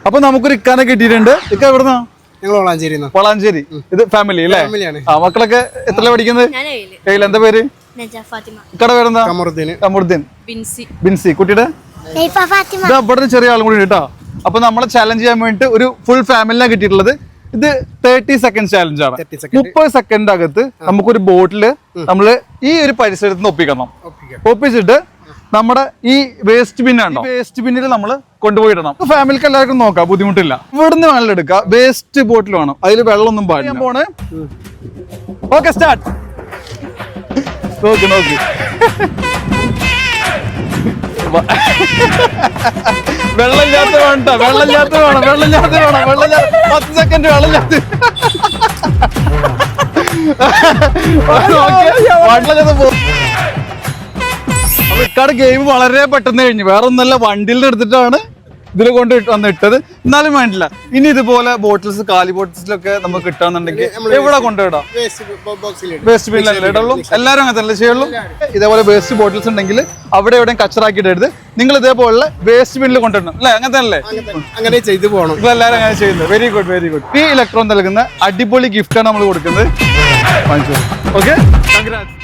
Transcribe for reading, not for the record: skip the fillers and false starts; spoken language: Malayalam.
അപ്പൊ നമുക്കൊരു ഇക്കാനെ കിട്ടിയിട്ടുണ്ട്. ഇക്ക എവിടുന്നാ? വളാഞ്ചേരി. ഇത് ഫാമിലി അല്ലേ? മക്കളൊക്കെ എത്ര പഠിക്കുന്നത്? എന്താ പേര്? ഇക്കടെ പേരെന്താ? കമറുദ്ദീൻ. ബിൻസി. കുട്ടിയുടെ ഇവിടെ ചെറിയ ആളും കൂടി കേട്ടോ. അപ്പൊ നമ്മളെ ചാലഞ്ച് ചെയ്യാൻ വേണ്ടിട്ട് ഒരു ഫുൾ ഫാമിലിനെ കിട്ടിയിട്ടുള്ളത്. ഇത് 30 സെക്കൻഡ് ചാലഞ്ച് ആണ്. 30 സെക്കൻഡ് അകത്ത് നമുക്കൊരു ബോട്ടില് നമ്മള് ഈ ഒരു പരിസരത്ത് നിന്ന് ഒപ്പിക്കണം. ഒപ്പിച്ചിട്ട് നമ്മുടെ ഈ വേസ്റ്റ് ബിന്നാണോ, വേസ്റ്റ് ബിന്നിൽ നമ്മൾ കൊണ്ടുപോയിടണം. ഫാമിലിക്ക് എല്ലാവർക്കും നോക്കാം, ബുദ്ധിമുട്ടില്ല. ഇവിടുന്ന് വെള്ളം എടുക്കുക, വേസ്റ്റ് ബോട്ടിൽ വേണം, അതിൽ വെള്ളമൊന്നും പാടില്ല. പോണ്. Okay, start. നോക്ക് വെള്ളമില്ലാത്ത വേണ്ട, വെള്ളമില്ലാത്ത വേണം. 10 സെക്കൻഡ് വെള്ളമില്ലാത്ത. ഇക്കാട് ഗെയിം വളരെ പെട്ടെന്ന് കഴിഞ്ഞു. വേറെ ഒന്നല്ല, വണ്ടിയിൽ നിന്ന് എടുത്തിട്ടാണ് ഇതിൽ കൊണ്ട് വന്ന് ഇട്ടത്. എന്നാലും വേണ്ടില്ല. ഇനി ഇതുപോലെ ബോട്ടിൽസ്, കാലി ബോട്ടിൽസിലൊക്കെ നമുക്ക് കിട്ടാന്നുണ്ടെങ്കിൽ എവിടെ കൊണ്ടുവിടാം? വേസ്റ്റ് ബിന്നിലല്ലേ ഇടുള്ളൂ. എല്ലാവരും അങ്ങനെ തന്നെ ചെയ്യുള്ളൂ. ഇതേപോലെ വേസ്റ്റ് ബോട്ടിൽസ് ഉണ്ടെങ്കിൽ അവിടെ എവിടെയും കച്ചറാക്കിയിടരുത്. നിങ്ങൾ ഇതേപോലെ വേസ്റ്റ് ബിന്നിൽ കൊണ്ടുവരണം അല്ലേ? അങ്ങനെ തന്നെ അങ്ങനെ ചെയ്തു പോകണം. എല്ലാവരും അങ്ങനെ ചെയ്യുന്നത്. Very good, very good. ഈ ഇലക്ട്രോൺ നൽകുന്ന അടിപൊളി ഗിഫ്റ്റാണ് നമ്മൾ കൊടുക്കുന്നത്. Okay, congrats.